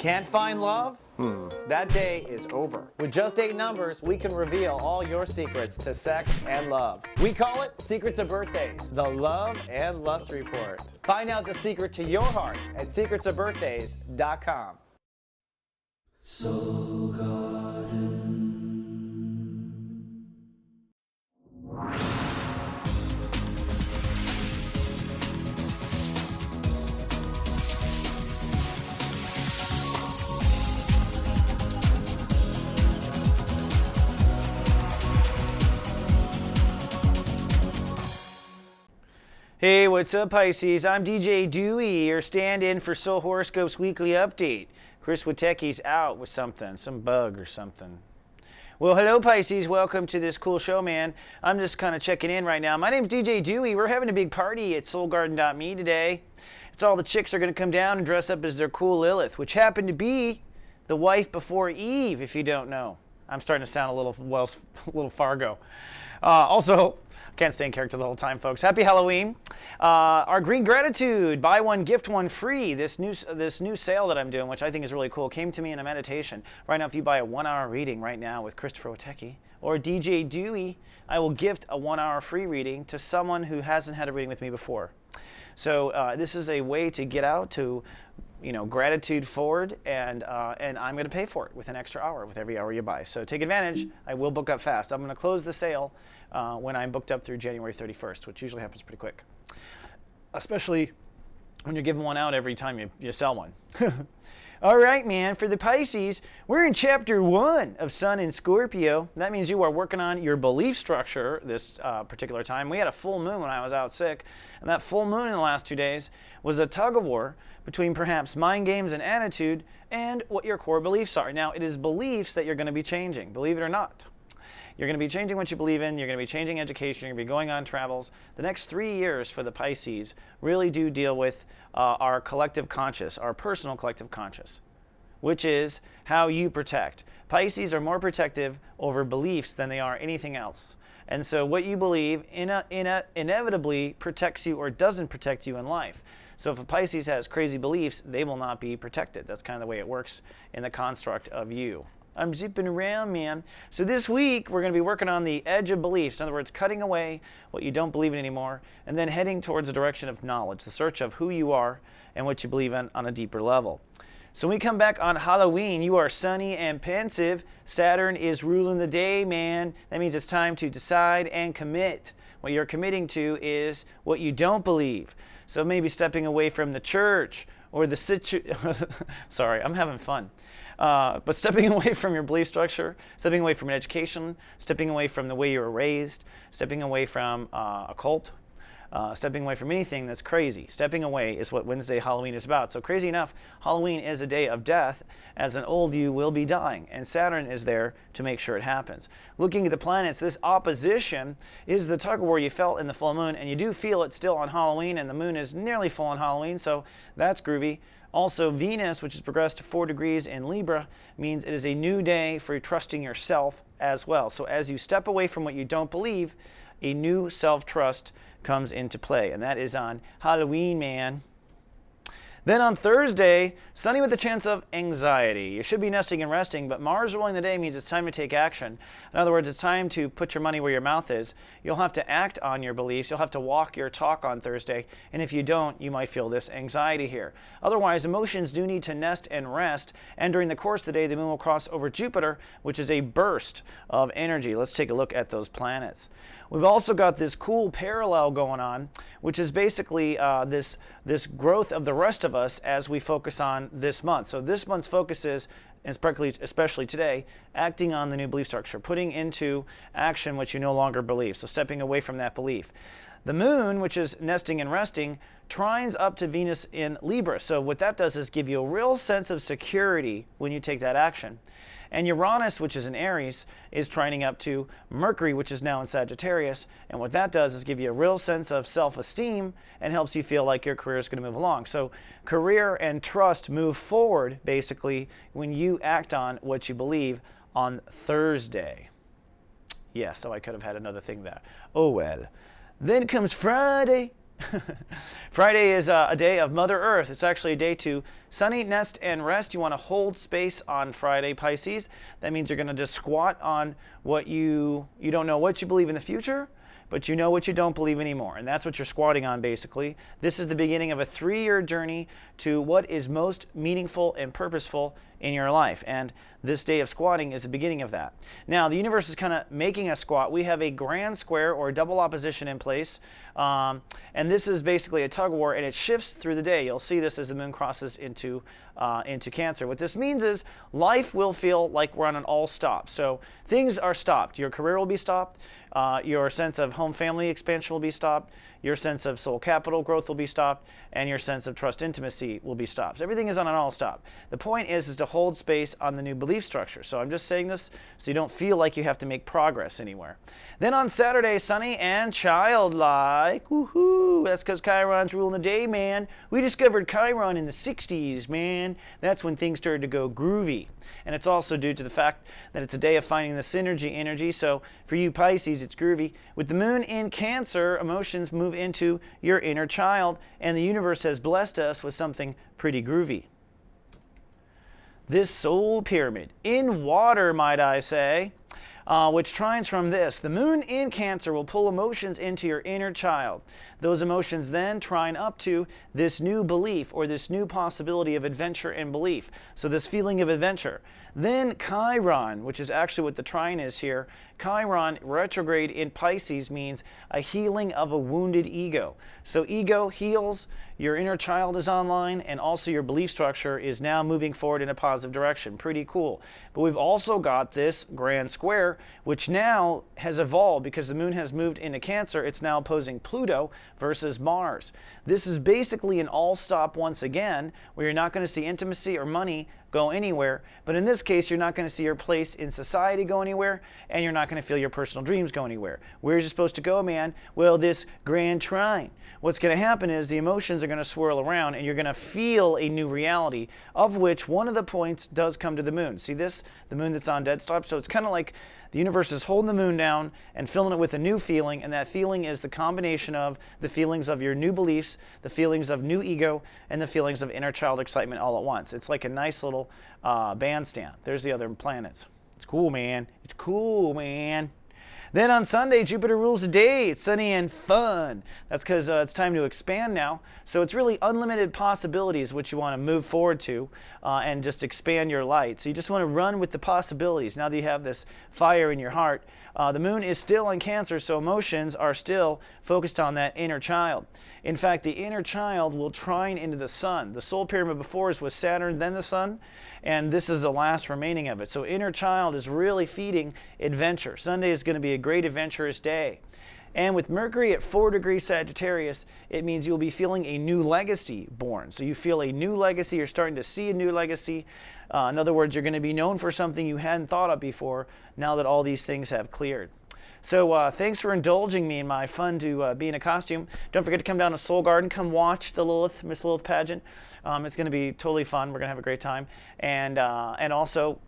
Can't find love? That day is over. With just 8 numbers, we can reveal all your secrets to sex and love. We call it Secrets of Birthdays, the Love and Lust Report. Find out the secret to your heart at secretsofbirthdays.com. Soul Garden. Hey, what's up, Pisces? I'm DJ Dewey, your stand-in for Soul Horoscopes Weekly Update. Chris Witecki's out with something, some bug or something. Well, hello, Pisces. Welcome to this cool show, man. I'm just kind of checking in right now. My name's DJ Dewey. We're having a big party at soulgarden.me today. It's all the chicks are going to come down and dress up as their cool Lilith, which happened to be the wife before Eve, if you don't know. I'm starting to sound a little Fargo. Also, can't stay in character the whole time, folks. Happy Halloween. Our Green Gratitude, buy one, gift one free. This new sale that I'm doing, which I think is really cool, came to me in a meditation. Right now, if you buy a 1-hour reading right now with Christopher Witecki or DJ Dewey, I will gift a 1-hour free reading to someone who hasn't had a reading with me before. So this is a way to get out to, gratitude forward, and I'm going to pay for it with an extra hour with every hour you buy. So take advantage. I will book up fast. I'm going to close the sale when I'm booked up through January 31st, which usually happens pretty quick, especially when you're giving one out every time you sell one. All right, man, for the Pisces, we're in chapter 1 of Sun in Scorpio. That means you are working on your belief structure this particular time. We had a full moon when I was out sick, and that full moon in the last 2 days was a tug of war between perhaps mind games and attitude and what your core beliefs are. Now, it is beliefs that you're going to be changing, believe it or not. You're going to be changing what you believe in. You're going to be changing education. You're going to be going on travels. The next 3 years for the Pisces really do deal with our collective conscious, our personal collective conscious, which is how you protect. Pisces are more protective over beliefs than they are anything else. And so what you believe inevitably protects you or doesn't protect you in life. So if a Pisces has crazy beliefs, they will not be protected. That's kind of the way it works in the construct of you. I'm zipping around, man. So this week, we're going to be working on the edge of beliefs. In other words, cutting away what you don't believe in anymore, and then heading towards the direction of knowledge, the search of who you are and what you believe in on a deeper level. So when we come back on Halloween, you are sunny and pensive. Saturn is ruling the day, man. That means it's time to decide and commit. What you're committing to is what you don't believe. So maybe stepping away from the church or the Sorry, I'm having fun. But stepping away from your belief structure, stepping away from an education, stepping away from the way you were raised, stepping away from a cult, stepping away from anything that's crazy. Stepping away is what Wednesday Halloween is about. So crazy enough, Halloween is a day of death, as an old you will be dying, and Saturn is there to make sure it happens. Looking at the planets, this opposition is the tug of war you felt in the full moon, and you do feel it still on Halloween, and the moon is nearly full on Halloween, so that's groovy. Also, Venus, which has progressed to 4 degrees in Libra, means it is a new day for trusting yourself as well. So as you step away from what you don't believe, a new self-trust comes into play, and that is on Halloween, man. Then on Thursday, sunny with a chance of anxiety. You should be nesting and resting, but Mars ruling the day means it's time to take action. In other words, it's time to put your money where your mouth is. You'll have to act on your beliefs. You'll have to walk your talk on Thursday, and if you don't, you might feel this anxiety here. Otherwise, emotions do need to nest and rest, and during the course of the day, the moon will cross over Jupiter, which is a burst of energy. Let's take a look at those planets. We've also got this cool parallel going on, which is basically this growth of the rest of us as we focus on this month. So this month's focus is, especially today, acting on the new belief structure, putting into action what you no longer believe, so stepping away from that belief. The moon, which is nesting and resting, trines up to Venus in Libra. So what that does is give you a real sense of security when you take that action. And Uranus, which is in Aries, is trining up to Mercury, which is now in Sagittarius. And what that does is give you a real sense of self-esteem and helps you feel like your career is going to move along. So career and trust move forward, basically, when you act on what you believe on Thursday. Yeah, so I could have had another thing there. Oh well. Then comes Friday, Friday is a day of Mother Earth. It's actually a day to sunny, nest, and rest. You want to hold space on Friday, Pisces. That means you're going to just squat on what you don't know what you believe in the future, but you know what you don't believe anymore. And that's what you're squatting on, basically. This is the beginning of a 3-year journey to what is most meaningful and purposeful in your life. And this day of squatting is the beginning of that. Now, the universe is kind of making us squat. We have a grand square or double opposition in place. And this is basically a tug of war, and it shifts through the day. You'll see this as the moon crosses into Cancer. What this means is life will feel like we're on an all stop. So things are stopped. Your career will be stopped. Your sense of home family expansion will be stopped. Your sense of soul capital growth will be stopped. And your sense of trust intimacy will be stopped. So everything is on an all stop. The point is to hold space on the new belief structure. So I'm just saying this so you don't feel like you have to make progress anywhere. Then on Saturday, sunny and childlike. Woohoo! That's because Chiron's ruling the day, man. We discovered Chiron in the 60s, man. That's when things started to go groovy. And it's also due to the fact that it's a day of finding the synergy energy. So for you Pisces, it's groovy. With the moon in Cancer, emotions move into your inner child, and the universe has blessed us with something pretty groovy. This soul pyramid in water, might I say, which trines from this. The moon in Cancer will pull emotions into your inner child. Those emotions then trine up to this new belief or this new possibility of adventure and belief. So this feeling of adventure. Then Chiron, which is actually what the trine is here, Chiron retrograde in Pisces means a healing of a wounded ego. So ego heals, your inner child is online, and also your belief structure is now moving forward in a positive direction. Pretty cool. But we've also got this grand square, which now has evolved because the moon has moved into Cancer. It's now opposing Pluto versus Mars. This is basically an all-stop once again, where you're not going to see intimacy or money go anywhere. But in this case, you're not going to see your place in society go anywhere, and you're not going to feel your personal dreams go anywhere. Where's you supposed to go, man? Well, this grand trine. What's going to happen is the emotions are going to swirl around, and you're going to feel a new reality, of which one of the points does come to the moon. See this? The moon that's on dead stop? So it's kind of like the universe is holding the moon down and filling it with a new feeling, and that feeling is the combination of the feelings of your new beliefs, the feelings of new ego, and the feelings of inner child excitement all at once. It's like a nice little bandstand. There's the other planets. It's cool, man. It's cool, man. Then on Sunday, Jupiter rules the day. It's sunny and fun. That's because it's time to expand now. So it's really unlimited possibilities which you want to move forward to and just expand your light. So you just want to run with the possibilities. Now that you have this fire in your heart, the moon is still in Cancer, so emotions are still focused on that inner child. In fact, the inner child will trine into the sun. The soul pyramid before was Saturn, then the sun, and this is the last remaining of it. So inner child is really feeding adventure. Sunday is going to be a great adventurous day. And with Mercury at 4 degrees Sagittarius, it means you'll be feeling a new legacy born. So you feel a new legacy, you're starting to see a new legacy. In other words, you're going to be known for something you hadn't thought of before now that all these things have cleared. So thanks for indulging me in my fun to be in a costume. Don't forget to come down to Soul Garden. Come watch the Miss Lilith pageant. It's going to be totally fun. We're going to have a great time. And also,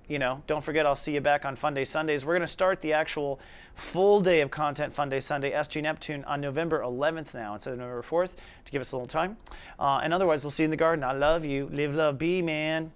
don't forget, I'll see you back on Fun Day Sundays. We're going to start the actual full day of content, Fun Day Sunday, SG Neptune, on November 11th now instead of November 4th to give us a little time. And otherwise, we'll see you in the garden. I love you. Live, love, be, man.